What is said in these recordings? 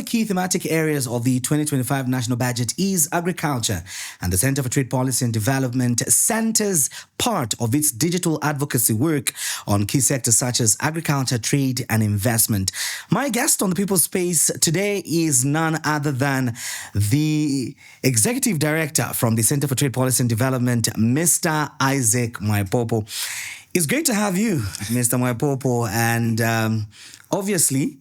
key thematic areas of the 2025 national budget is agriculture, and the Center for Trade Policy and Development centers part of its digital advocacy work on key sectors such as agriculture, trade, and investment. My guest on the People's Space today is none other than the Executive Director from the Center for Trade Policy and Development, Mr. Isaac Mwaipopo. It's great to have you, Mr. Mwaipopo, and obviously,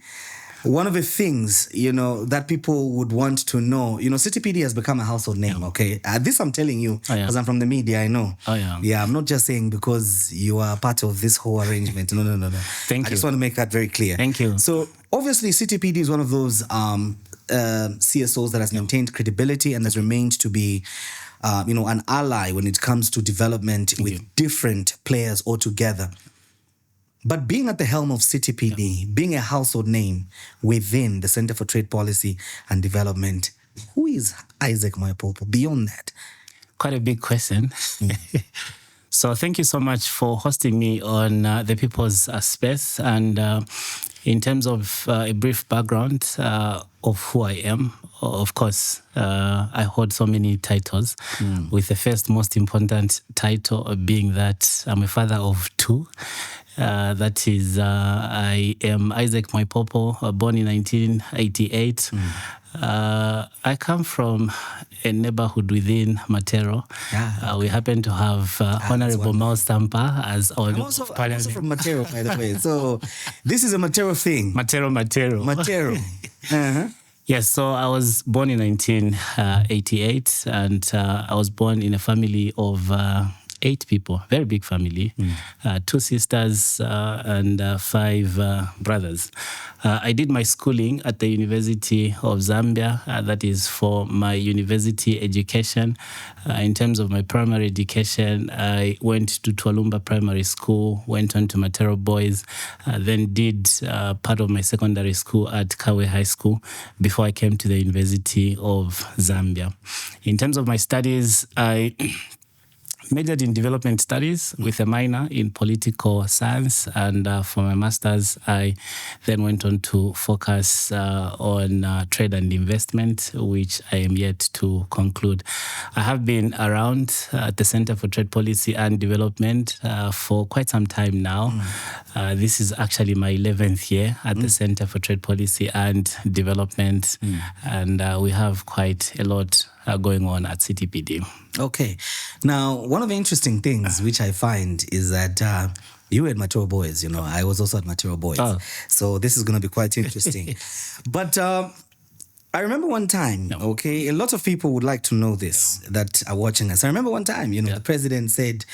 one of the things, that people would want to know, CTPD has become a household name, okay? This I'm telling you, because I'm from the media, I know. Oh, yeah. Yeah, I'm not just saying because you are part of this whole arrangement. No. Thank you. I just want to make that very clear. Thank you. So, obviously, CTPD is one of those CSOs that has maintained credibility and has remained to be an ally when it comes to development with different players altogether. But being at the helm of CTPD, being a household name within the Center for Trade Policy and Development, who is Isaac Mwaipopo beyond that? Quite a big question. So thank you so much for hosting me on the People's Space. And in terms of a brief background of who I am, of course, I hold so many titles, with the first most important title being that I'm a father of two. That is, I am Isaac Mwaipopo, born in 1988. I come from a neighborhood within Matero. We happen to have Honorable Mal Stampa as our I'm also from Matero, by the way. So this is a Matero thing. Matero. Uh-huh. Yes, so I was born in 1988, and I was born in a family of 8 people, very big family, 2 sisters and 5 brothers. I did my schooling at the University of Zambia. That is for my university education. In terms of my primary education, I went to Twalumba Primary School, went on to Matero Boys, then did part of my secondary school at Kawe High School before I came to the University of Zambia. In terms of my studies, I majored in development studies with a minor in political science, and for my master's, I then went on to focus on trade and investment, which I am yet to conclude. I have been around at the Center for Trade Policy and Development for quite some time now. This is actually my 11th year at the Center for Trade Policy and Development, and we have quite a lot going on at CTPD. Okay. Now, one of the interesting things which I find is that you were at Matero Boys, I was also at Matero Boys. Oh. So this is going to be quite interesting. But I remember one time, a lot of people would like to know this that are watching us. I remember one time, the president said,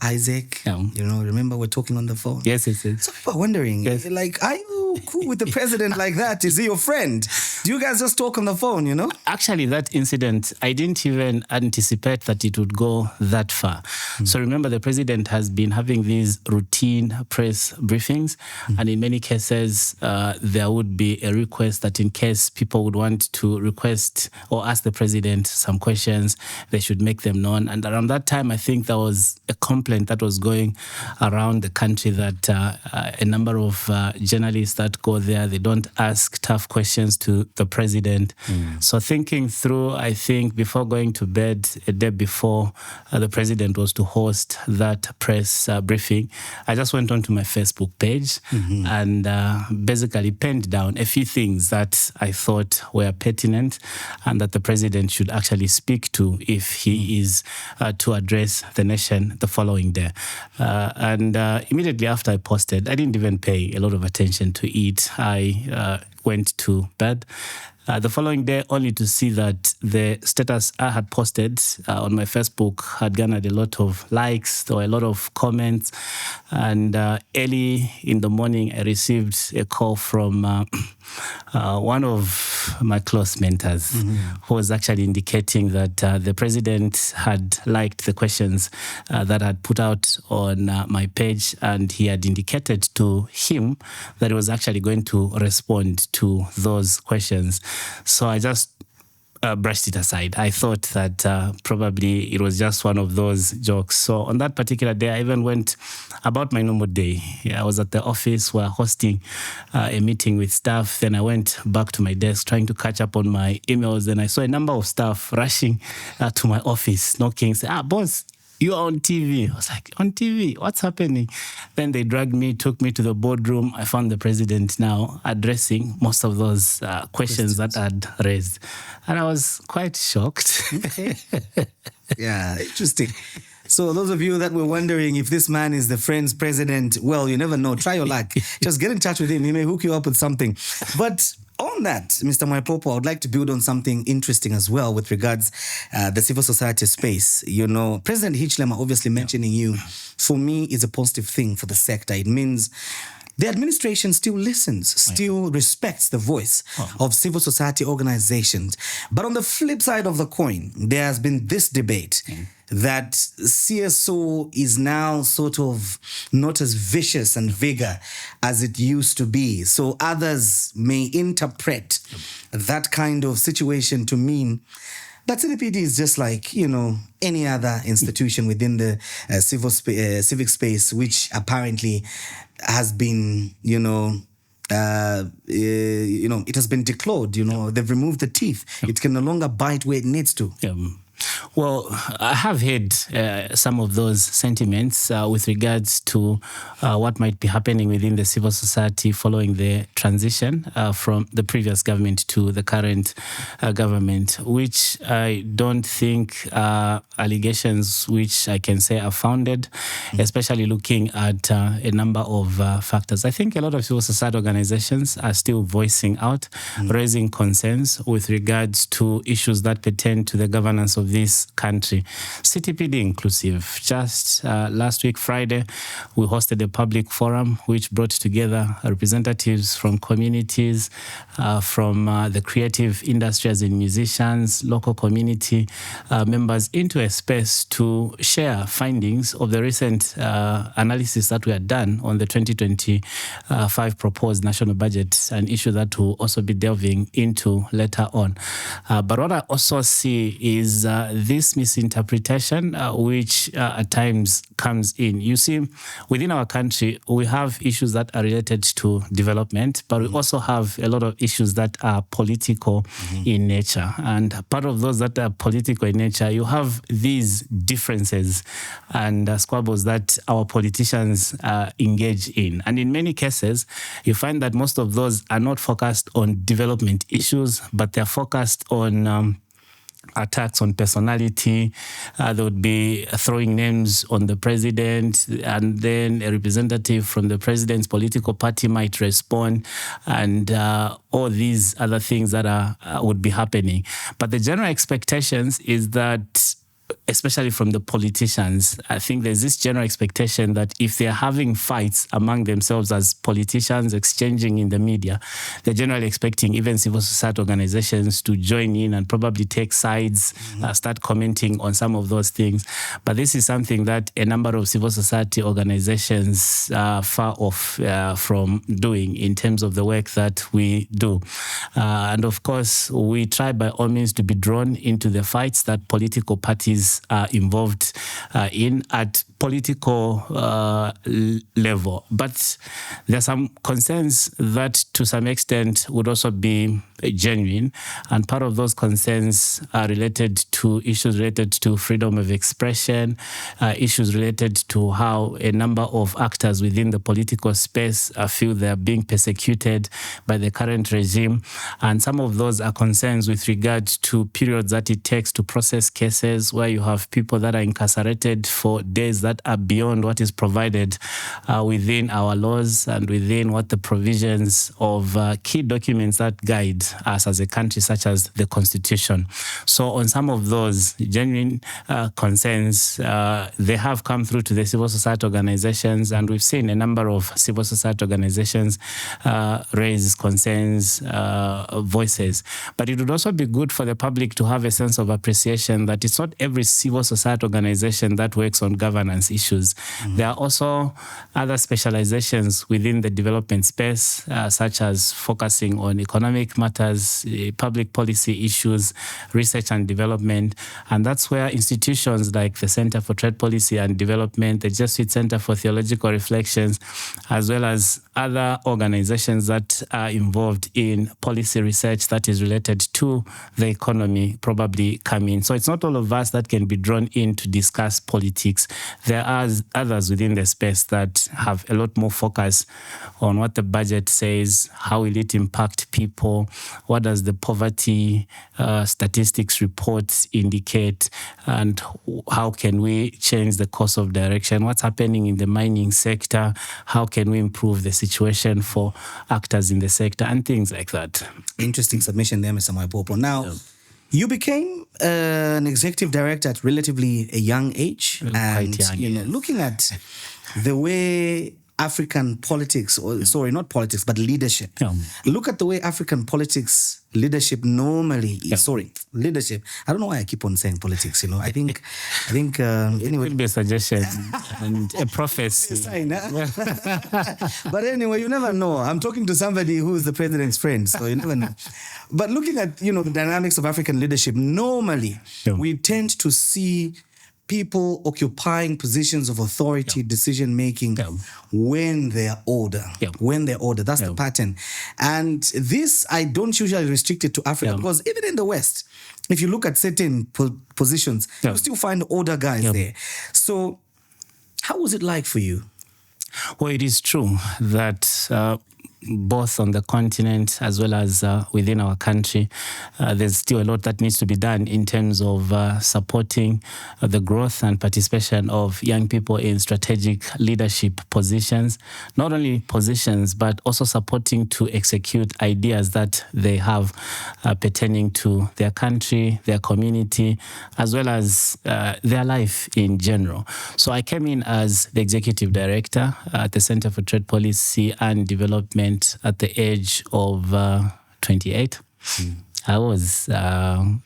Isaac, remember we're talking on the phone? Yes. So people are wondering, are you cool with the president like that? Is he your friend? Do you guys just talk on the phone, Actually, that incident, I didn't even anticipate that it would go that far. So remember, the president has been having these routine press briefings, and in many cases, there would be a request that in case people would want to request or ask the president some questions, they should make them known. And around that time, I think there was a complaint that was going around the country that a number of journalists that go there, they don't ask tough questions to the president. So thinking through, I think before going to bed, a day before the president was to host that press briefing, I just went onto my Facebook page and basically penned down a few things that I thought were pertinent and that the president should actually speak to if he is to address the nation the following day. And immediately after I posted, I didn't even pay a lot of attention to it. I went to bed. The following day, only to see that the status I had posted on my Facebook had garnered a lot of likes or a lot of comments. And early in the morning, I received a call from one of my close mentors who was actually indicating that the president had liked the questions that I had put out on my page, and he had indicated to him that he was actually going to respond to those questions. So I just brushed it aside. I thought that probably it was just one of those jokes. So on that particular day, I even went about my normal day. Yeah, I was at the office, we're hosting a meeting with staff. Then I went back to my desk trying to catch up on my emails. Then I saw a number of staff rushing to my office, knocking, saying, boss, you're on TV. I was like, on TV? What's happening? Then they dragged me, took me to the boardroom. I found the president now addressing most of those questions that I'd raised. And I was quite shocked. Okay. Yeah, interesting. So those of you that were wondering if this man is the Friends president, well, you never know. Try your luck. Just get in touch with him. He may hook you up with something. But on that, Mr. Mwaipopo, I would like to build on something interesting as well with regards the civil society space. You know, President Hichilema obviously mentioning you, for me, is a positive thing for the sector. It means the administration still listens, still respects the voice of civil society organizations. But on the flip side of the coin, there has been this debate that CSO is now sort of not as vicious and vigor as it used to be. So others may interpret that kind of situation to mean that CTPD is just like, you know, any other institution within the civic space, which apparently has been, it has been declawed, they've removed the teeth. It can no longer bite where it needs to. Well, I have heard some of those sentiments with regards to what might be happening within the civil society following the transition from the previous government to the current government, which I don't think allegations which I can say are founded, especially looking at a number of factors. I think a lot of civil society organizations are still voicing out, raising concerns with regards to issues that pertain to the governance of this country, CTPD inclusive. Just last week, Friday, we hosted a public forum which brought together representatives from communities, from the creative industries and musicians, local community members into a space to share findings of the recent analysis that were done on the 2025 proposed national budget, an issue that we'll also be delving into later on. But what I also see is this misinterpretation, which at times comes in. You see, within our country, we have issues that are related to development, but we also have a lot of issues that are political in nature. And part of those that are political in nature, you have these differences and squabbles that our politicians engage in. And in many cases, you find that most of those are not focused on development issues, but they're focused on attacks on personality. They would be throwing names on the president, and then a representative from the president's political party might respond, and all these other things that would be happening. But the general expectations is that, especially from the politicians, I think there's this general expectation that if they're having fights among themselves as politicians exchanging in the media, they're generally expecting even civil society organizations to join in and probably take sides, start commenting on some of those things. But this is something that a number of civil society organizations are far off from doing in terms of the work that we do. And of course, we try by all means to be drawn into the fights that political parties are involved in at political level. But there are some concerns that to some extent would also be genuine. And part of those concerns are related to issues related to freedom of expression, issues related to how a number of actors within the political space feel they're being persecuted by the current regime. And some of those are concerns with regard to periods that it takes to process cases, where you have people that are incarcerated for days that are beyond what is provided within our laws and within what the provisions of key documents that guide us as a country, such as the Constitution. So on some of those genuine concerns, they have come through to the civil society organizations, and we've seen a number of civil society organizations raise concerns, voices. But it would also be good for the public to have a sense of appreciation that it's not every civil society organization that works on governance governance issues. There are also other specializations within the development space, such as focusing on economic matters, public policy issues, research and development. And that's where institutions like the Center for Trade Policy and Development, the Jesuit Center for Theological Reflections, as well as other organizations that are involved in policy research that is related to the economy probably come in. So it's not all of us that can be drawn in to discuss politics. There are others within the space that have a lot more focus on what the budget says, how will it impact people, what does the poverty statistics reports indicate, and how can we change the course of direction, what's happening in the mining sector, how can we improve the situation for actors in the sector, and things like that. Interesting submission there, Mr. Mwaipopo. Now, you became an executive director at relatively a young age. Quite young, you know, looking at the way African politics, or sorry, not politics, but leadership. Look at the way African politics, leadership normally, leadership. I don't know why I keep on saying politics, you know. I think anyway. It could be a suggestion and a prophecy. But anyway, you never know. I'm talking to somebody who is the president's friend, so you never know. But looking at, you know, the dynamics of African leadership, normally we tend to see people occupying positions of authority, decision-making when they're older. When they're older. That's the pattern. And this, I don't usually restrict it to Africa, because even in the West, if you look at certain positions, you still find older guys there. So how was it like for you? Well, it is true that both on the continent as well as within our country, there's still a lot that needs to be done in terms of supporting the growth and participation of young people in strategic leadership positions. Not only positions, but also supporting to execute ideas that they have pertaining to their country, their community, as well as their life in general. So I came in as the executive director at the Center for Trade Policy and Development at the age of 28. I was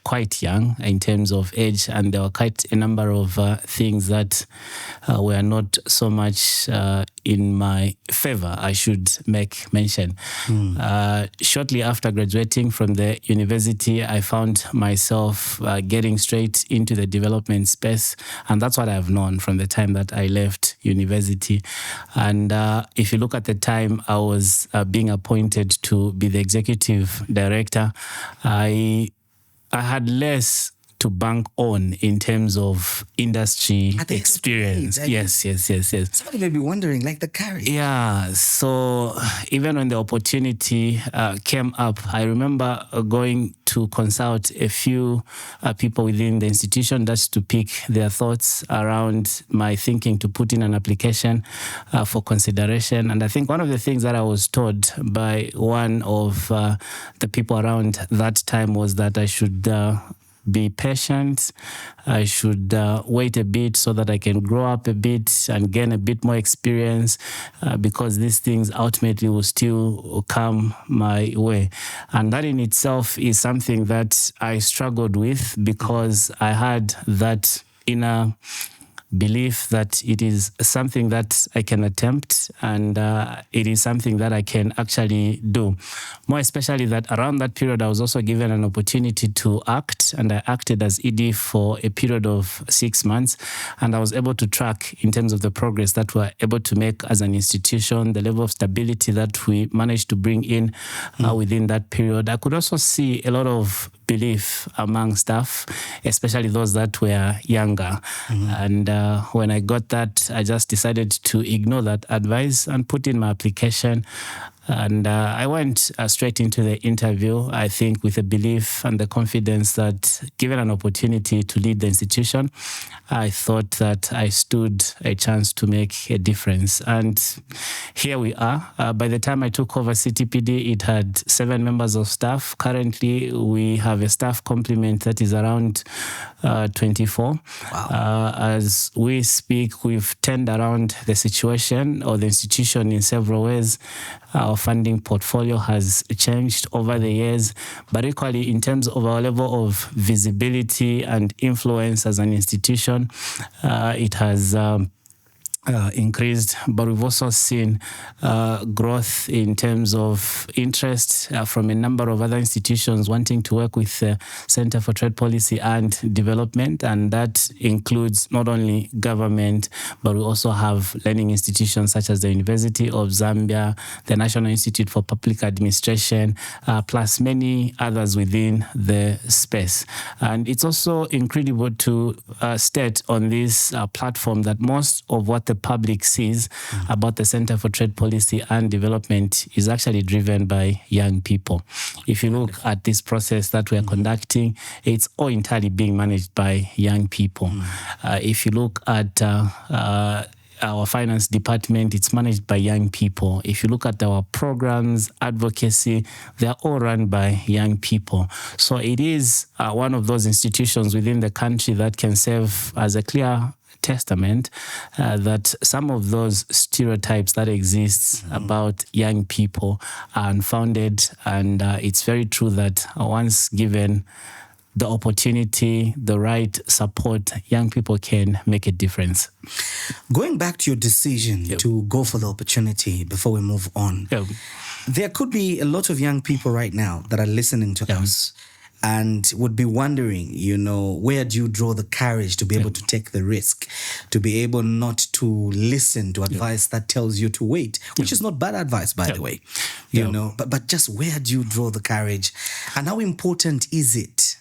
quite young in terms of age, and there were quite a number of things that were not so much in my favor, I should make mention. Shortly after graduating from the university, I found myself getting straight into the development space, and that's what I've known from the time that I left university. And if you look at the time I was being appointed to be the executive director, I had less to bank on in terms of industry experience. Yes. Somebody may be wondering, like the carry. Yeah, so even when the opportunity came up, I remember going to consult a few people within the institution just to pick their thoughts around my thinking to put in an application for consideration. And I think one of the things that I was told by one of the people around that time was that I should be patient. I should wait a bit so that I can grow up a bit and gain a bit more experience, because these things ultimately will still come my way. And that in itself is something that I struggled with, because I had that inner belief that it is something that I can attempt, and it is something that I can actually do. More especially that around that period, I was also given an opportunity to act, and I acted as ED for a period of 6 months, and I was able to track in terms of the progress that we're able to make as an institution, the level of stability that we managed to bring in within that period. I could also see a lot of belief among staff, especially those that were younger. And when I got that, I just decided to ignore that advice and put in my application. And I went straight into the interview, I think, with a belief and the confidence that given an opportunity to lead the institution, I thought that I stood a chance to make a difference. And here we are. By the time I took over CTPD, it had 7 members of staff. Currently, we have a staff complement that is around 24. Wow. As we speak, we've turned around the situation or the institution in several ways. Our funding portfolio has changed over the years, but equally in terms of our level of visibility and influence as an institution, it has increased, but we've also seen growth in terms of interest from a number of other institutions wanting to work with the Center for Trade Policy and Development, and that includes not only government, but we also have learning institutions such as the University of Zambia, the National Institute for Public Administration, plus many others within the space. And it's also incredible to state on this platform that most of what the public sees about the Center for Trade Policy and Development is actually driven by young people. If you look at this process that we are conducting, it's all entirely being managed by young people. If you look at our finance department, it's managed by young people. If you look at our programs, advocacy, they're all run by young people. So it is one of those institutions within the country that can serve as a clear testament that some of those stereotypes that exist about young people are unfounded, and it's very true that once given the opportunity, the right support, young people can make a difference. Going back to your decision to go for the opportunity before we move on, there could be a lot of young people right now that are listening to us and would be wondering, where do you draw the courage to be able to take the risk, to be able not to listen to advice that tells you to wait, which is not bad advice, by the way, but just where do you draw the courage, and how important is it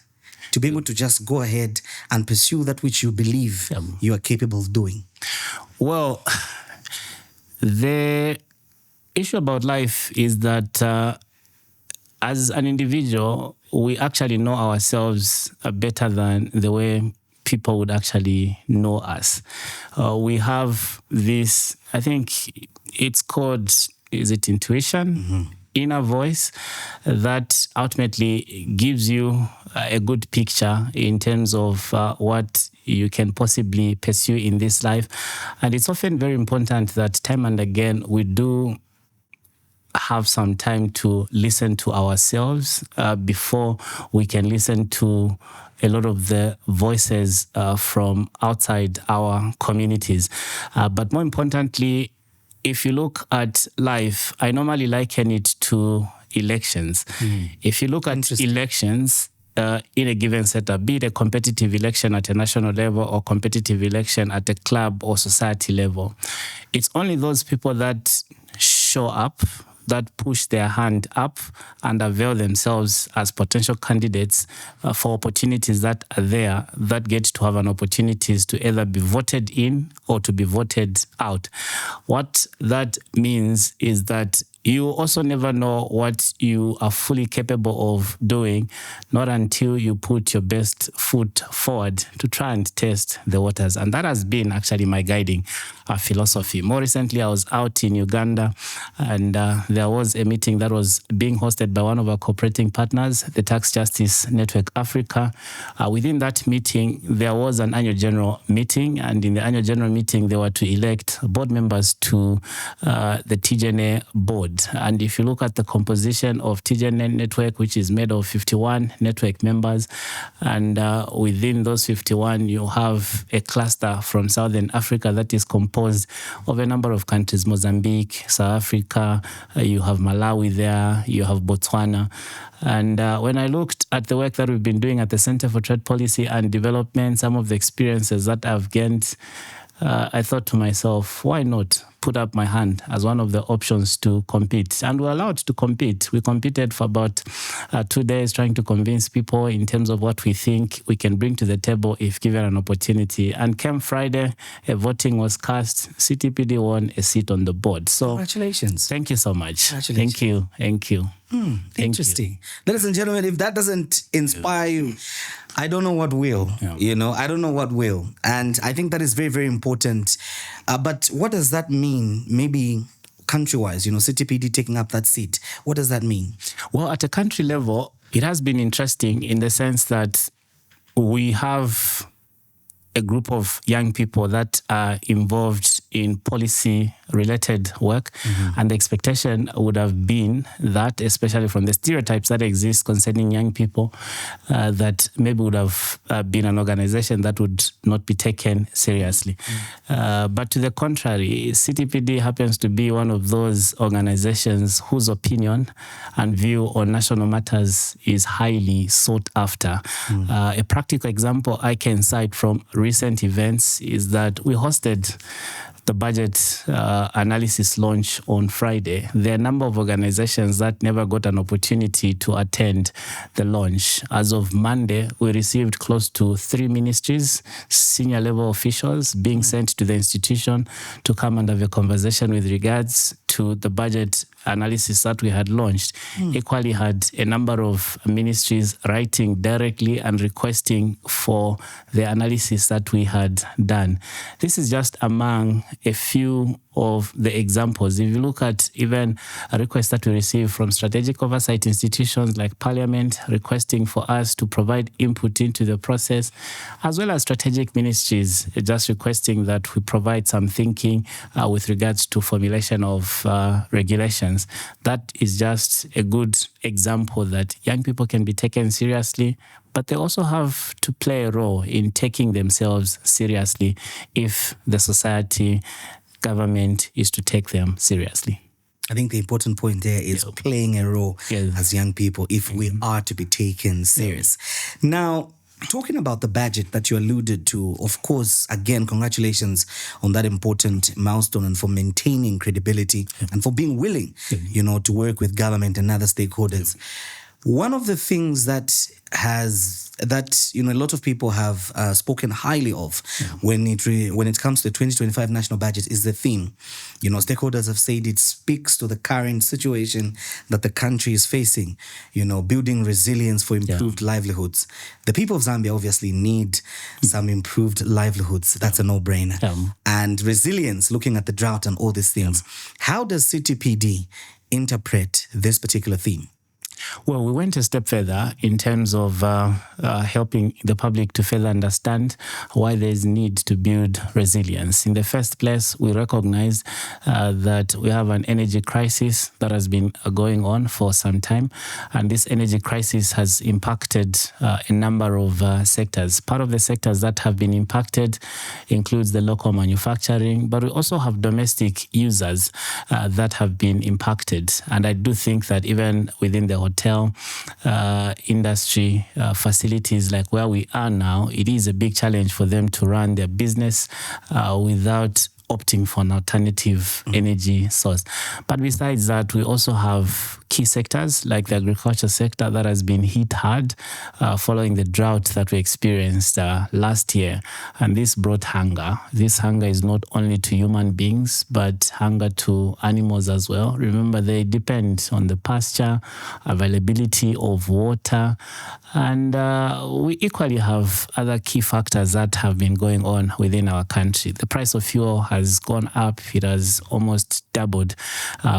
to be able to just go ahead and pursue that which you believe you are capable of doing? Well, the issue about life is that as an individual, we actually know ourselves better than the way people would actually know us. We have this, I think it's called, is it intuition? Inner voice that ultimately gives you a good picture in terms of what you can possibly pursue in this life. And it's often very important that time and again we do have some time to listen to ourselves before we can listen to a lot of the voices from outside our communities. But more importantly, if you look at life, I normally liken it to elections. If you look at elections in a given setup, be it a competitive election at a national level or competitive election at a club or society level, it's only those people that show up, that push their hand up and avail themselves as potential candidates for opportunities that are there, that get to have an opportunities to either be voted in or to be voted out. What that means is that you also never know what you are fully capable of doing, not until you put your best foot forward to try and test the waters. And that has been actually my guiding philosophy. More recently, I was out in Uganda, and there was a meeting that was being hosted by one of our cooperating partners, the Tax Justice Network Africa. Within that meeting, there was an annual general meeting, and in the annual general meeting, they were to elect board members to the TGNA board. And if you look at the composition of TGNA network, which is made of 51 network members, and within those 51, you have a cluster from Southern Africa that is composed of a number of countries: Mozambique, South Africa, you have Malawi there, you have Botswana. And when I looked at the work that we've been doing at the Center for Trade Policy and Development, some of the experiences that I've gained, I thought to myself, why not put up my hand as one of the options to compete? And we're allowed to compete. We competed for about 2 days trying to convince people in terms of what we think we can bring to the table if given an opportunity. And came Friday, a voting was cast. CTPD won a seat on the board. So congratulations. Thank you so much. Thank you. Thank you. Interesting. Ladies and gentlemen, if that doesn't inspire you, I don't know what will. I don't know what will. And I think that is very, very important. But what does that mean? Maybe country-wise, CTPD taking up that seat. What does that mean? Well, at a country level, it has been interesting in the sense that we have a group of young people that are involved in policy related work. And the expectation would have been that, especially from the stereotypes that exist concerning young people, that maybe would have been an organization that would not be taken seriously. But to the contrary, CTPD happens to be one of those organizations whose opinion and view on national matters is highly sought after. A practical example I can cite from recent events is that we hosted the budget analysis launch on Friday. There are a number of organizations that never got an opportunity to attend the launch. As of Monday, we received close to 3 ministries, senior level officials being sent to the institution to come and have a conversation with regards to the budget analysis that we had launched. Equally had a number of ministries writing directly and requesting for the analysis that we had done. This is just among a few of the examples. If you look at even a request that we received from strategic oversight institutions like Parliament requesting for us to provide input into the process, as well as strategic ministries just requesting that we provide some thinking with regards to formulation of regulations. That is just a good example that young people can be taken seriously, but they also have to play a role in taking themselves seriously if the society, government is to take them seriously. I think the important point there is playing a role as young people if we are to be taken serious. Now, talking about the budget that you alluded to, of course, again, congratulations on that important milestone and for maintaining credibility and for being willing, to work with government and other stakeholders. One of the things that a lot of people have spoken highly of when it comes to the 2025 national budget is the theme. Stakeholders have said it speaks to the current situation that the country is facing, building resilience for improved livelihoods. The people of Zambia obviously need some improved livelihoods. That's a no-brainer. And resilience, looking at the drought and all these things. How does CTPD interpret this particular theme? Well, we went a step further in terms of helping the public to further understand why there is need to build resilience. In the first place, we recognize that we have an energy crisis that has been going on for some time, and this energy crisis has impacted a number of sectors. Part of the sectors that have been impacted includes the local manufacturing, but we also have domestic users that have been impacted. And I do think that even within the hotel industry facilities like where we are now, it is a big challenge for them to run their business without opting for an alternative energy source. But besides that, we also have key sectors like the agriculture sector that has been hit hard following the drought that we experienced last year. And this brought hunger. This hunger is not only to human beings, but hunger to animals as well. Remember, they depend on the pasture, availability of water, and we equally have other key factors that have been going on within our country. The price of fuel has gone up. It has almost doubled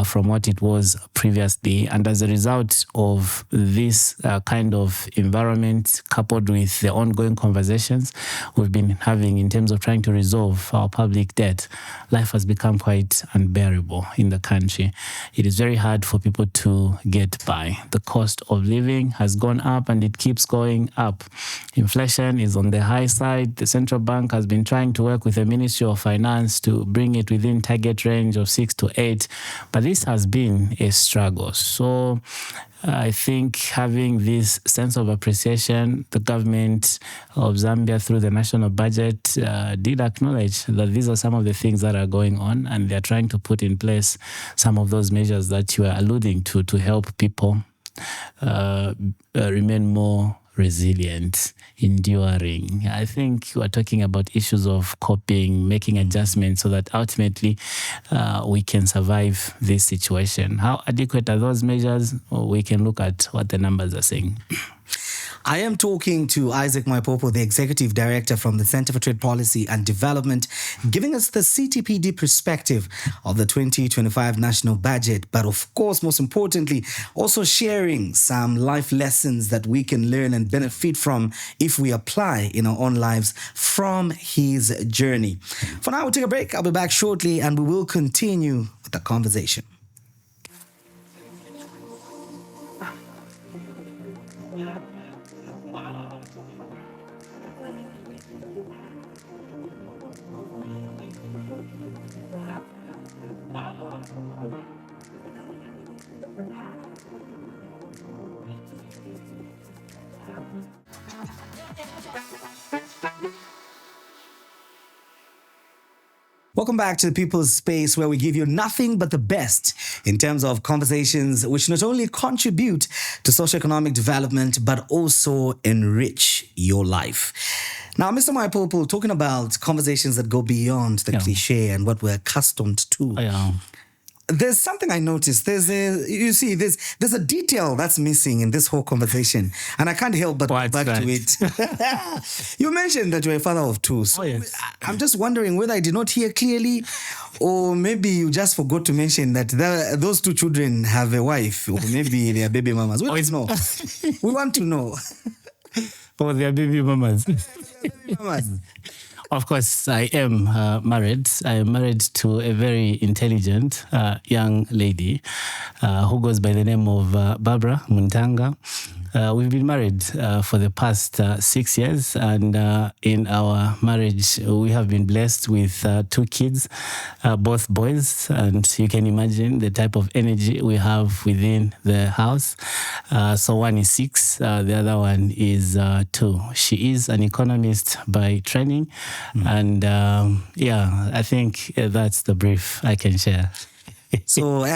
from what it was previously. And as a result of this kind of environment, coupled with the ongoing conversations we've been having in terms of trying to resolve our public debt, life has become quite unbearable in the country. It is very hard for people to get by. The cost of living has gone up and it keeps going up. Inflation is on the high side. The central bank has been trying to work with the Ministry of Finance to bring it within target range of 6 to 8, but this has been a struggle. So I think having this sense of appreciation, the government of Zambia through the national budget did acknowledge that these are some of the things that are going on, and they're trying to put in place some of those measures that you are alluding to help people remain more resilient, enduring. I think we're talking about issues of coping, making adjustments so that ultimately we can survive this situation. How adequate are those measures? We can look at what the numbers are saying. I am talking to Isaac Mwaipopo, the Executive Director from the Center for Trade Policy and Development, giving us the CTPD perspective of the 2025 national budget, but of course, most importantly, also sharing some life lessons that we can learn and benefit from if we apply in our own lives from his journey. For now, we'll take a break. I'll be back shortly and we will continue with the conversation. Welcome back to the People's Space, where we give you nothing but the best in terms of conversations which not only contribute to socioeconomic development, but also enrich your life. Now, Mr. Mwaipopo, talking about conversations that go beyond the cliche and what we're accustomed to. There's something I noticed. There's a detail that's missing in this whole conversation, and I can't help but go back to it. You mentioned that you're a father of two. So I'm just wondering whether I did not hear clearly, or maybe you just forgot to mention that those two children have a wife, or maybe they are baby mamas. We don't know. We want to know. Oh, they are baby mamas. Of course, I am married. I am married to a very intelligent young lady who goes by the name of Barbara Muntanga. We've been married for the past 6 years, and in our marriage, we have been blessed with 2 kids, both boys, and you can imagine the type of energy we have within the house. So one is 6, the other one is 2. She is an economist by training, and I think that's the brief I can share. So,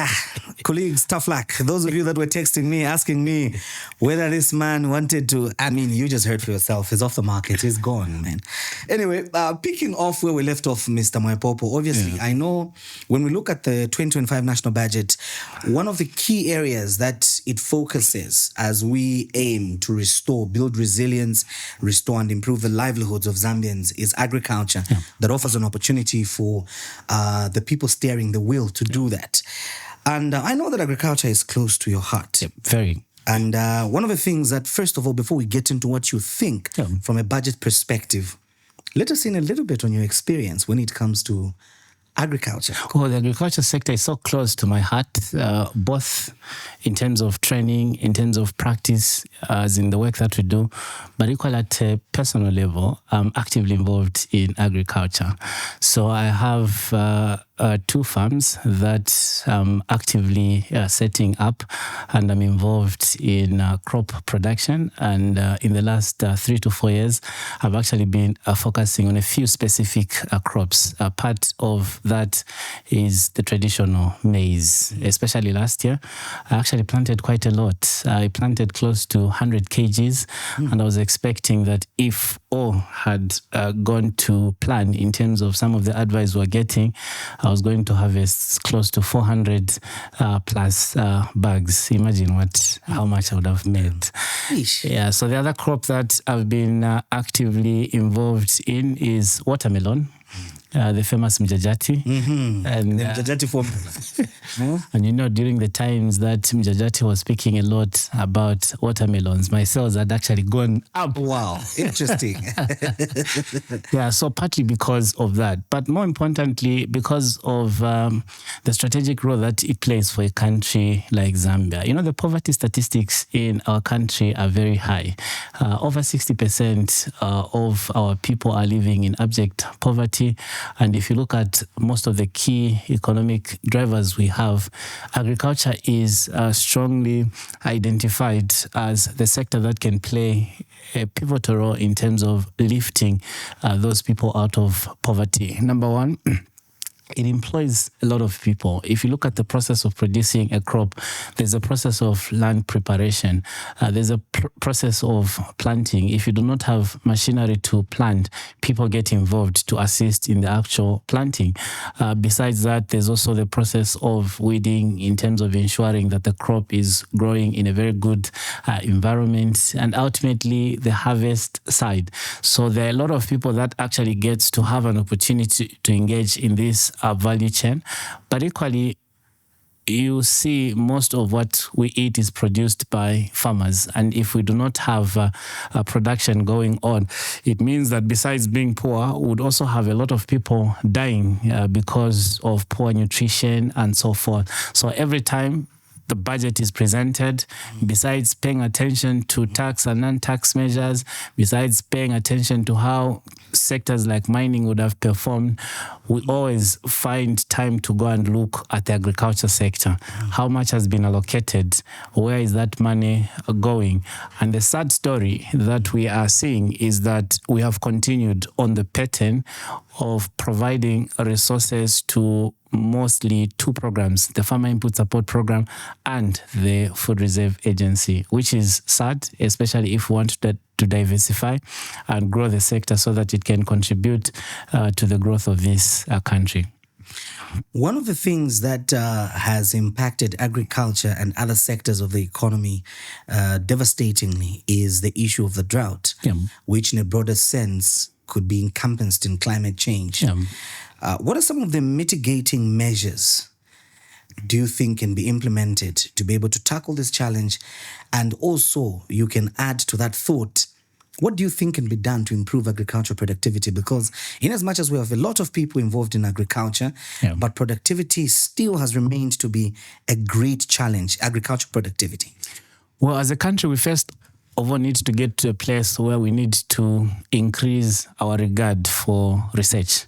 colleagues, tough luck. Those of you that were texting me, asking me whether this man wanted to, you just heard for yourself. He's off the market. He's gone, man. Anyway, picking off where we left off, Mr. Mwaipopo, obviously, I know when we look at the 2025 national budget, one of the key areas that it focuses as we aim to restore, build resilience, restore and improve the livelihoods of Zambians is agriculture that offers an opportunity for the people steering the wheel to do that. And I know that agriculture is close to your heart. Very. And one of the things that, first of all, before we get into what you think from a budget perspective, let us in a little bit on your experience when it comes to agriculture. Oh, the agriculture sector is so close to my heart, both in terms of training, in terms of practice, as in the work that we do, but equally at a personal level, I'm actively involved in agriculture. So I have 2 farms that I'm actively setting up, and I'm involved in crop production. And in the last 3 to 4 years, I've actually been focusing on a few specific crops. Part of that is the traditional maize. Especially last year, I actually planted quite a lot. I planted close to 100 kgs, and I was expecting that if all had gone to plan in terms of some of the advice we're getting, I was going to harvest close to 400 plus bags. Imagine how much I would have made. Yeah. So the other crop that I've been actively involved in is watermelon. The famous Mjajati. And the Mjajati formula. And during the times that Mjajati was speaking a lot about watermelons, my sales had actually gone up. Wow, interesting. So partly because of that, but more importantly, because of the strategic role that it plays for a country like Zambia. The poverty statistics in our country are very high. Over 60% of our people are living in abject poverty. And if you look at most of the key economic drivers we have, agriculture is strongly identified as the sector that can play a pivotal role in terms of lifting those people out of poverty. Number one, it employs a lot of people. If you look at the process of producing a crop, there's a process of land preparation. There's a process of planting. If you do not have machinery to plant, people get involved to assist in the actual planting. Besides that, there's also the process of weeding in terms of ensuring that the crop is growing in a very good environment, and ultimately the harvest side. So there are a lot of people that actually gets to have an opportunity to engage in this value chain. But equally, you see most of what we eat is produced by farmers. And if we do not have a production going on, it means that besides being poor, we would also have a lot of people dying because of poor nutrition and so forth. So every time the budget is presented, besides paying attention to tax and non-tax measures, besides paying attention to how sectors like mining would have performed, we always find time to go and look at the agriculture sector. How much has been allocated? Where is that money going? And the sad story that we are seeing is that we have continued on the pattern of providing resources to mostly two programs, the Farmer Input Support Program and the Food Reserve Agency, which is sad, especially if we want to diversify and grow the sector so that it can contribute to the growth of this country. One of the things that has impacted agriculture and other sectors of the economy devastatingly is the issue of the drought, which in a broader sense could be encompassed in climate change. What are some of the mitigating measures do you think can be implemented to be able to tackle this challenge? And also, you can add to that thought, what do you think can be done to improve agricultural productivity? Because in as much as we have a lot of people involved in agriculture, but productivity still has remained to be a great challenge, agricultural productivity. Well, as a country, we first of all need to get to a place where we need to increase our regard for research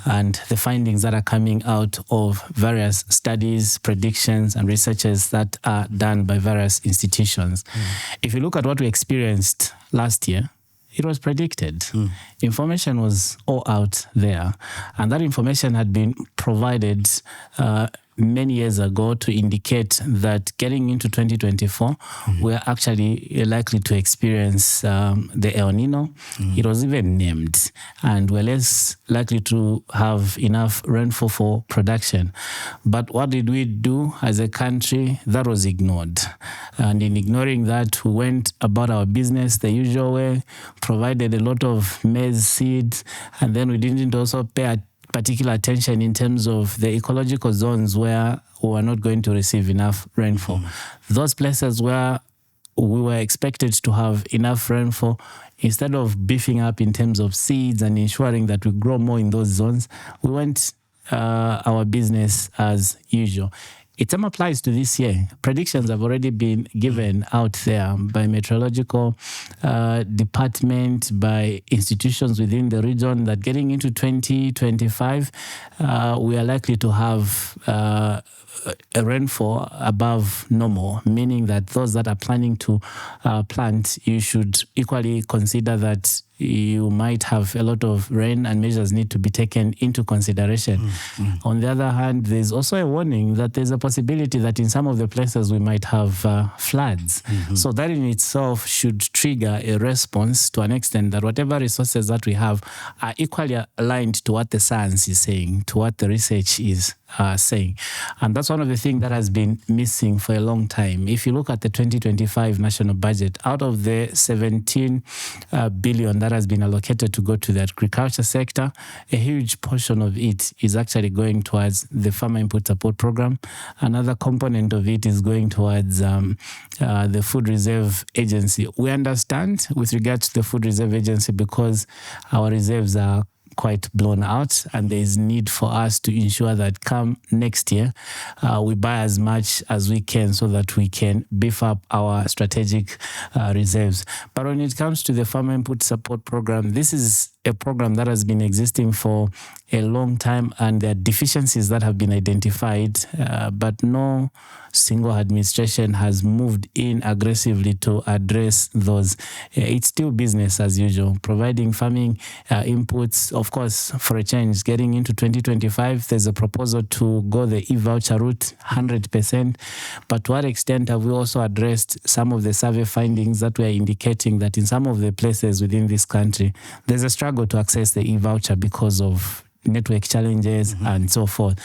and the findings that are coming out of various studies, predictions, and researches that are done by various institutions. If you look at what we experienced last year, it was predicted. Information was all out there, and that information had been provided many years ago to indicate that getting into 2024, we're actually likely to experience the El Nino. It was even named, and we're less likely to have enough rainfall for production. But what did we do as a country? That was ignored. And in ignoring that, we went about our business the usual way, provided a lot of maize seeds, and then we didn't also pay particular attention in terms of the ecological zones where we were not going to receive enough rainfall. Those places where we were expected to have enough rainfall, instead of beefing up in terms of seeds and ensuring that we grow more in those zones, we went our business as usual. It same applies to this year. Predictions have already been given out there by meteorological department, by institutions within the region, that getting into 2025, we are likely to have a rainfall above normal, meaning that those that are planning to plant, you should equally consider that you might have a lot of rain and measures need to be taken into consideration. On the other hand, there's also a warning that there's a possibility that in some of the places we might have floods. So that in itself should trigger a response to an extent that whatever resources that we have are equally aligned to what the science is saying, to what the research is saying. And that's one of the things that has been missing for a long time. If you look at the 2025 national budget, out of the 17 billion that has been allocated to go to the agriculture sector, a huge portion of it is actually going towards the Farmer Input Support Program. Another component of it is going towards the Food Reserve Agency. We understand with regard to the Food Reserve Agency because our reserves are quite blown out, and there is need for us to ensure that come next year, we buy as much as we can so that we can beef up our strategic reserves. But when it comes to the Farmer Input Support Program, this is a program that has been existing for a long time, and there are deficiencies that have been identified, but no single administration has moved in aggressively to address those. It's still business as usual, providing farming inputs. Of course, for a change, getting into 2025, there's a proposal to go the e-voucher route 100%. But to what extent have we also addressed some of the survey findings that were indicating that in some of the places within this country, there's a struggle to access the e-voucher because of network challenges and so forth.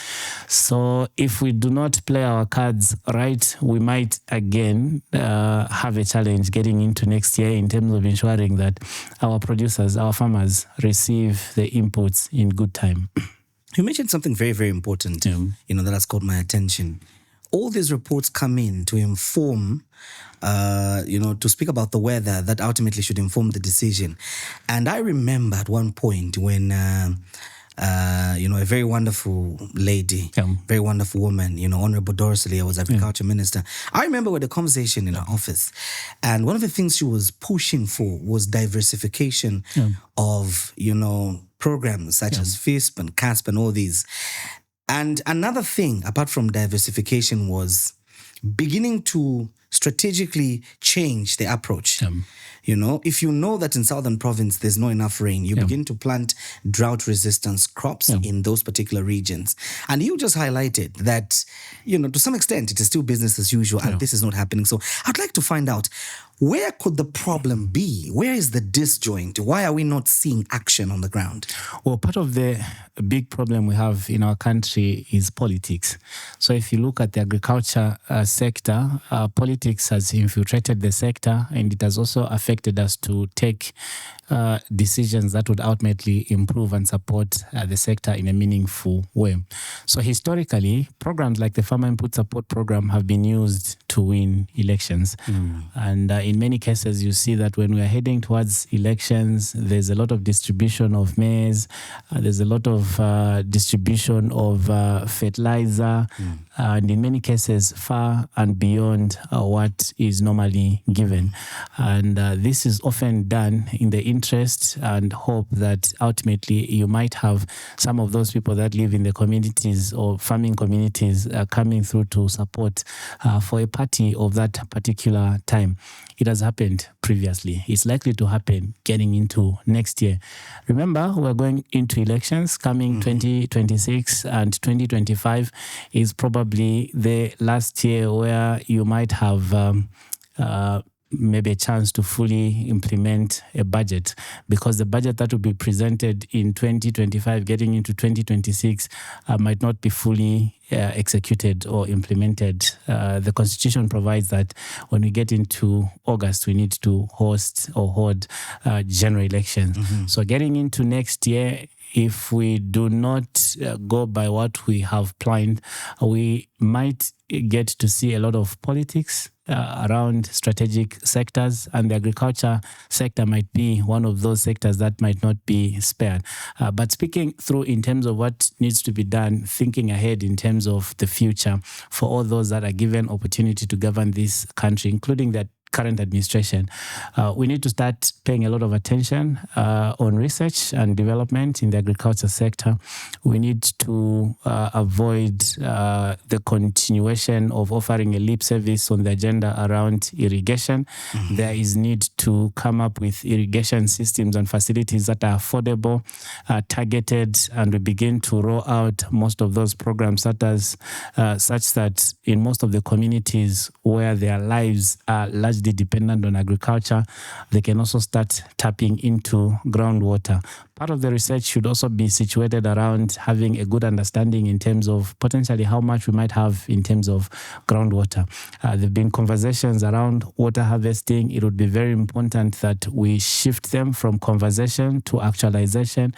So if we do not play our cards right, we might again have a challenge getting into next year in terms of ensuring that our producers, our farmers, receive the inputs in good time. You mentioned something very, very important, that has caught my attention. All these reports come in to inform, to speak about the weather that ultimately should inform the decision. And I remember at one point when, a very wonderful lady, very wonderful woman, Honorable Doris Leah was Agriculture Minister. I remember with a conversation in her office, and one of the things she was pushing for was diversification of, programs such as FISP and CASP and all these. And another thing, apart from diversification, was beginning to strategically change the approach. If you know that in Southern Province there's not enough rain, you begin to plant drought-resistant crops in those particular regions. And you just highlighted that, to some extent, it is still business as usual, and this is not happening. So I'd like to find out, where could the problem be? Where is the disjoint? Why are we not seeing action on the ground? Well, part of the big problem we have in our country is politics. So if you look at the agriculture sector, politics has infiltrated the sector, and it has also affected us to take decisions that would ultimately improve and support the sector in a meaningful way. So historically, programs like the Farmer Input Support Program have been used to win elections. And in many cases, you see that when we are heading towards elections, there's a lot of distribution of maize, there's a lot of distribution of fertilizer, and in many cases, far and beyond what is normally given. And this is often done in the interest and hope that ultimately you might have some of those people that live in the communities or farming communities coming through to support for a party of that particular time. It has happened previously. It's likely to happen getting into next year. Remember, we're going into elections coming 2026, and 2025 is probably the last year where you might have maybe a chance to fully implement a budget, because the budget that will be presented in 2025 getting into 2026 might not be fully executed or implemented. The Constitution provides that when we get into August, we need to host or hold general elections. So getting into next year, if we do not go by what we have planned, we might get to see a lot of politics around strategic sectors, and the agriculture sector might be one of those sectors that might not be spared. But speaking through in terms of what needs to be done, thinking ahead in terms of the future for all those that are given opportunity to govern this country, including that current administration, we need to start paying a lot of attention on research and development in the agriculture sector. We need to avoid the continuation of offering a lip service on the agenda around irrigation. There is need to come up with irrigation systems and facilities that are affordable, targeted, and we begin to roll out most of those programs such that in most of the communities where their lives are largely dependent on agriculture, they can also start tapping into groundwater. Part of the research should also be situated around having a good understanding in terms of potentially how much we might have in terms of groundwater. There have been conversations around water harvesting. It would be very important that we shift them from conversation to actualization.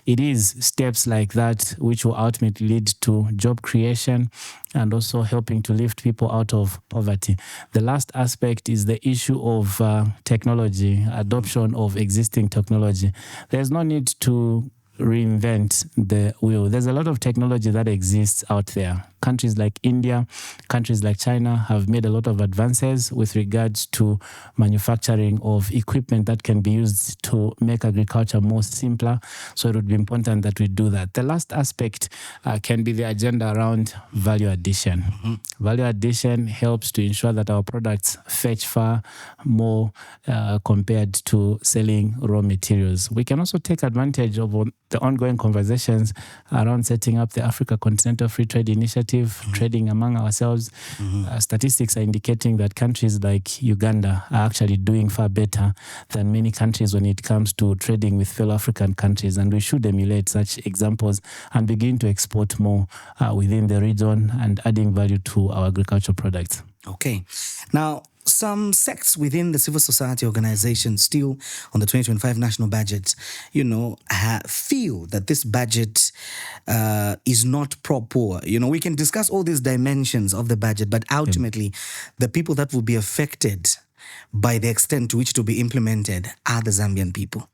It is steps like that which will ultimately lead to job creation and also helping to lift people out of poverty. The last aspect is the issue of technology, adoption of existing technology. There's no need to reinvent the wheel. There's a lot of technology that exists out there. countries like India, countries like China have made a lot of advances with regards to manufacturing of equipment that can be used to make agriculture more simpler. So it would be important that we do that. The last aspect can be the agenda around value addition. Value addition helps to ensure that our products fetch far more compared to selling raw materials. We can also take advantage of the ongoing conversations around setting up the Africa Continental Free Trade Initiative, trading among ourselves. Statistics are indicating that countries like Uganda are actually doing far better than many countries when it comes to trading with fellow African countries, and we should emulate such examples and begin to export more within the region and adding value to our agricultural products. Okay. Now, some sects within the civil society organization still on the 2025 national budget, feel that this budget is not pro-poor. We can discuss all these dimensions of the budget, but ultimately, the people that will be affected by the extent to which it will be implemented are the Zambian people.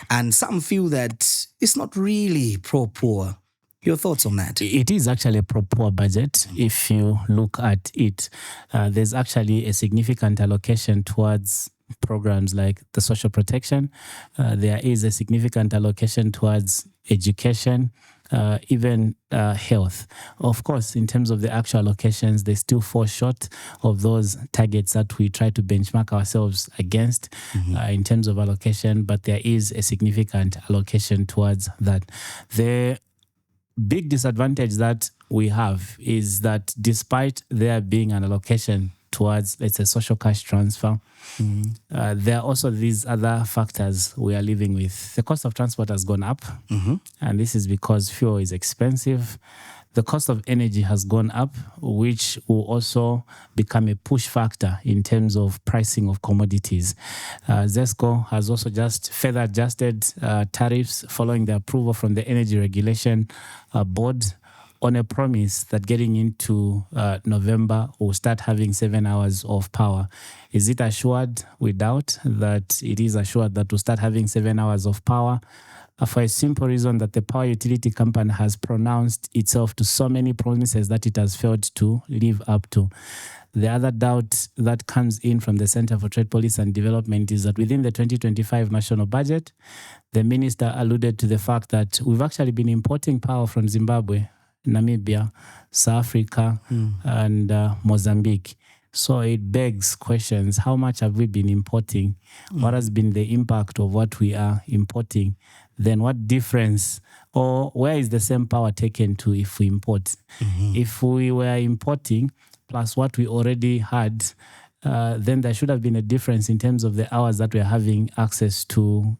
And some feel that it's not really pro-poor. Your thoughts on that? It is actually a pro-poor budget. If you look at it, there's actually a significant allocation towards programs like the social protection. There is a significant allocation towards education, even health. Of course, in terms of the actual allocations, they still fall short of those targets that we try to benchmark ourselves against in terms of allocation, but there is a significant allocation towards that. The big disadvantage that we have is that despite there being an allocation towards, let's say, social cash transfer, there are also these other factors we are living with. The cost of transport has gone up, and this is because fuel is expensive. The cost of energy has gone up, which will also become a push factor in terms of pricing of commodities. ZESCO has also just further adjusted tariffs following the approval from the Energy Regulation Board on a promise that getting into November, we'll start having 7 hours of power. Is it assured? We doubt that it is assured that we'll start having 7 hours of power. For a simple reason that the power utility company has pronounced itself to so many promises that it has failed to live up to. The other doubt that comes in from the Center for Trade Policy and Development is that within the 2025 national budget, the minister alluded to the fact that we've actually been importing power from Zimbabwe, Namibia, South Africa, and Mozambique. So it begs questions. How much have we been importing? What has been the impact of what we are importing? Then what difference, or where is the same power taken to if we import? If we were importing plus what we already had, then there should have been a difference in terms of the hours that we are having access to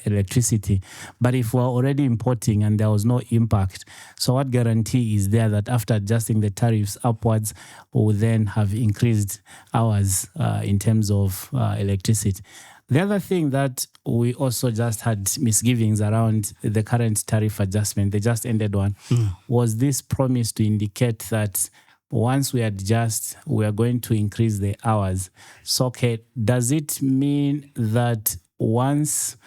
electricity. But if we're already importing and there was no impact, so what guarantee is there that after adjusting the tariffs upwards, we'll then have increased hours in terms of electricity? The other thing that we also just had misgivings around the current tariff adjustment, the just ended one, was this promise to indicate that once we adjust, we are going to increase the hours. So, okay, does it mean that once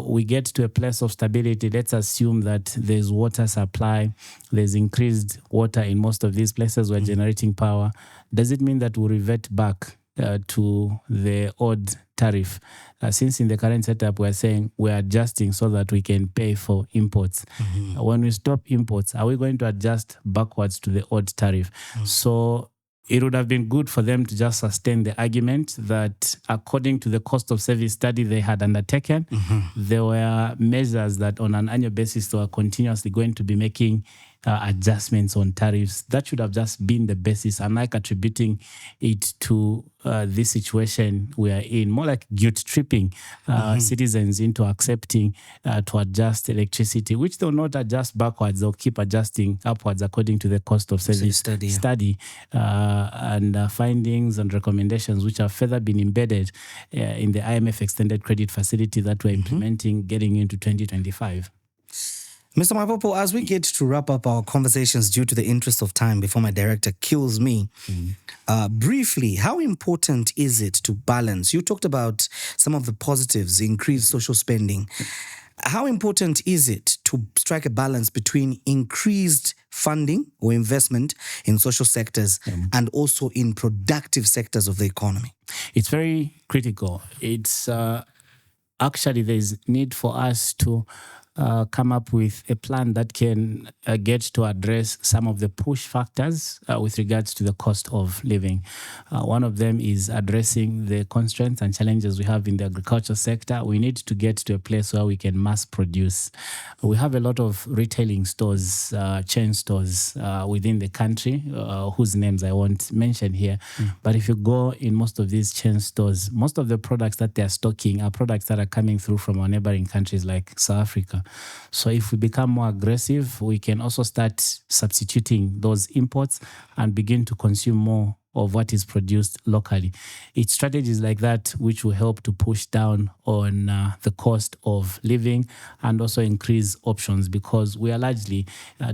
we get to a place of stability, let's assume that there's water supply, there's increased water in most of these places we're generating power, does it mean that we'll revert back to the old tariff? Since in the current setup, we're saying we're adjusting so that we can pay for imports. When we stop imports, are we going to adjust backwards to the old tariff? So it would have been good for them to just sustain the argument that according to the cost of service study they had undertaken, there were measures that on an annual basis they were continuously going to be making adjustments on tariffs. That should have just been the basis, unlike attributing it to this situation we are in, more like guilt-tripping citizens into accepting to adjust electricity, which they'll not adjust backwards, they'll keep adjusting upwards according to the cost of service study and findings and recommendations which have further been embedded in the IMF extended credit facility that we're implementing getting into 2025. Mr. Mwaipopo, as we get to wrap up our conversations due to the interest of time before my director kills me, briefly, how important is it to balance? You talked about some of the positives, increased social spending. How important is it to strike a balance between increased funding or investment in social sectors and also in productive sectors of the economy? It's very critical. It's actually there's need for us to come up with a plan that can get to address some of the push factors with regards to the cost of living. One of them is addressing the constraints and challenges we have in the agriculture sector. We need to get to a place where we can mass produce. We have a lot of retailing stores, chain stores within the country, whose names I won't mention here. But if you go in most of these chain stores, most of the products that they're stocking are products that are coming through from our neighboring countries like South Africa. So if we become more aggressive, we can also start substituting those imports and begin to consume more of what is produced locally. It's strategies like that which will help to push down on the cost of living and also increase options, because we are largely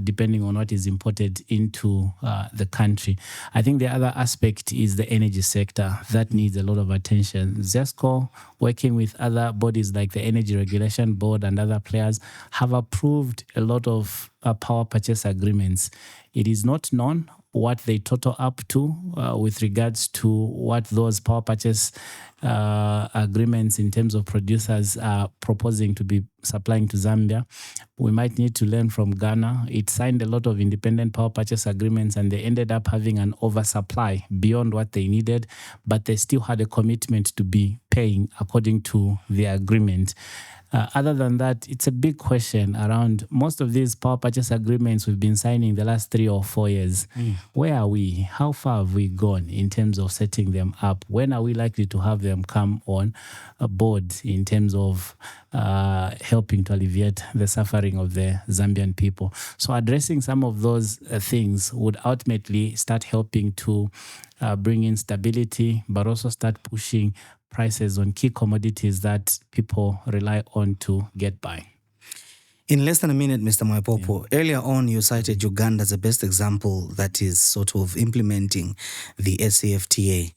depending on what is imported into the country. I think the other aspect is the energy sector that needs a lot of attention. ZESCO, working with other bodies like the Energy Regulation Board and other players, have approved a lot of power purchase agreements. It is not known what they total up to with regards to what those power purchase agreements in terms of producers are proposing to be supplying to Zambia. We might need to learn from Ghana. It signed a lot of independent power purchase agreements and they ended up having an oversupply beyond what they needed, but they still had a commitment to be paying according to the agreement. Other than that, it's a big question around most of these power purchase agreements we've been signing the last 3 or 4 years. Where are we? How far have we gone in terms of setting them up? When are we likely to have them come on board in terms of helping to alleviate the suffering of the Zambian people? So addressing some of those things would ultimately start helping to bring in stability, but also start pushing prices on key commodities that people rely on to get by. In less than a minute, Mr. Mwaipopo, earlier on you cited Uganda as the best example that is sort of implementing the SAFTA.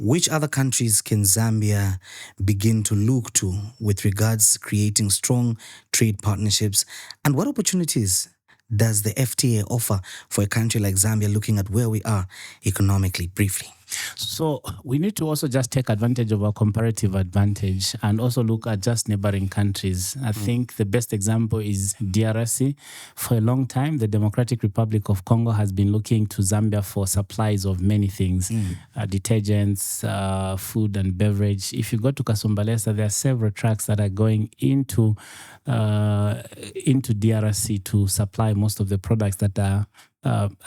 Which other countries can Zambia begin to look to with regards creating strong trade partnerships? And what opportunities does the FTA offer for a country like Zambia, looking at where we are economically, briefly? So we need to also just take advantage of our comparative advantage and also look at just neighboring countries. I think the best example is DRC. For a long time, the Democratic Republic of Congo has been looking to Zambia for supplies of many things, detergents, food and beverage. If you go to Kasumbalesa, there are several trucks that are going into DRC to supply most of the products that are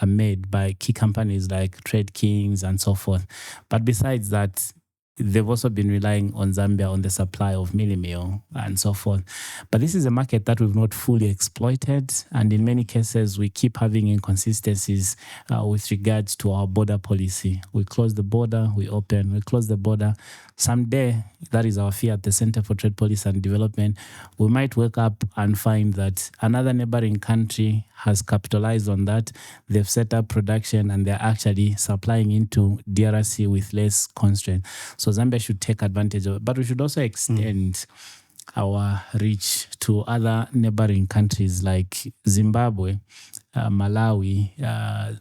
made by key companies like Trade Kings and so forth. But besides that, they've also been relying on Zambia on the supply of meal and so forth. But this is a market that we've not fully exploited. And in many cases, we keep having inconsistencies with regards to our border policy. We close the border, we open, we close the border. Someday, that is our fear at the Center for Trade Policy and Development, we might wake up and find that another neighboring country has capitalized on that. They've set up production and they're actually supplying into DRC with less constraint. So Zambia should take advantage of it. But we should also extend our reach to other neighboring countries like Zimbabwe, Malawi,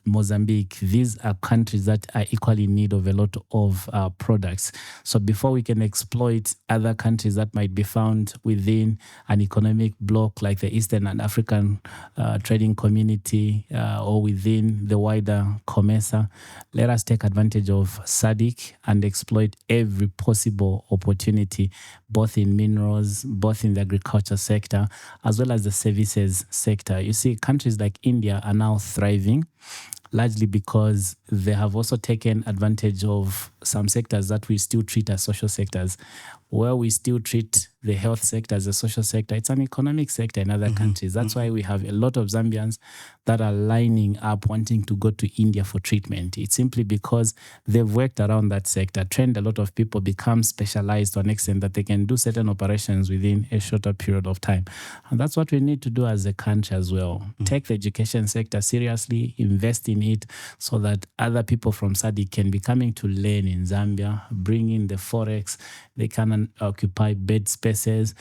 Mozambique. These are countries that are equally in need of a lot of products. So before we can exploit other countries that might be found within an economic bloc like the Eastern and African Trading Community or within the wider COMESA, let us take advantage of SADC and exploit every possible opportunity, both in minerals, both in the agriculture sector, as well as the services sector. You see, countries like India are now thriving, largely because they have also taken advantage of some sectors that we still treat as social sectors. Where we still treat the health sector as a social sector, it's an economic sector in other countries. That's why we have a lot of Zambians that are lining up wanting to go to India for treatment. It's simply because they've worked around that sector, trained a lot of people, become specialized to an extent that they can do certain operations within a shorter period of time. And that's what we need to do as a country as well. Take the education sector seriously, invest in it so that other people from SADC can be coming to learn in Zambia, bring in the forex, they can occupy bed space spaces,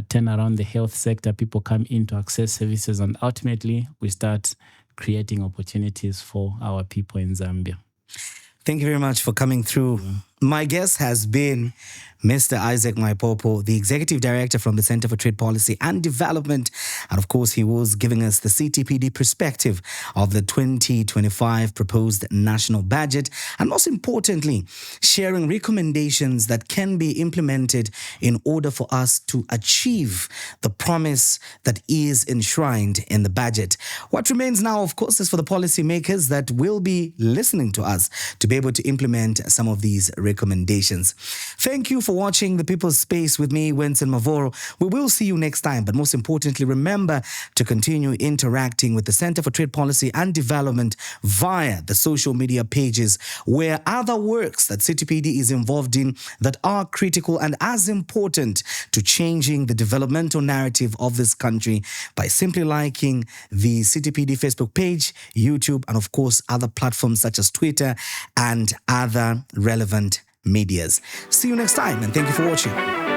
turn around the health sector, people come in to access services, and ultimately we start creating opportunities for our people in Zambia. Thank you very much for coming through. My guest has been Mr. Isaac Mwaipopo, the Executive Director from the Center for Trade Policy and Development. And of course, he was giving us the CTPD perspective of the 2025 proposed national budget. And most importantly, sharing recommendations that can be implemented in order for us to achieve the promise that is enshrined in the budget. What remains now, of course, is for the policymakers that will be listening to us to be able to implement some of these recommendations. Thank you for watching The People's Space with me, Winston Mavoro. We will see you next time, but most importantly, remember to continue interacting with the Center for Trade Policy and Development via the social media pages, where other works that CTPD is involved in that are critical and as important to changing the developmental narrative of this country, by simply liking the CTPD Facebook page, YouTube, and of course other platforms such as Twitter and other relevant medias. See you next time, and thank you for watching.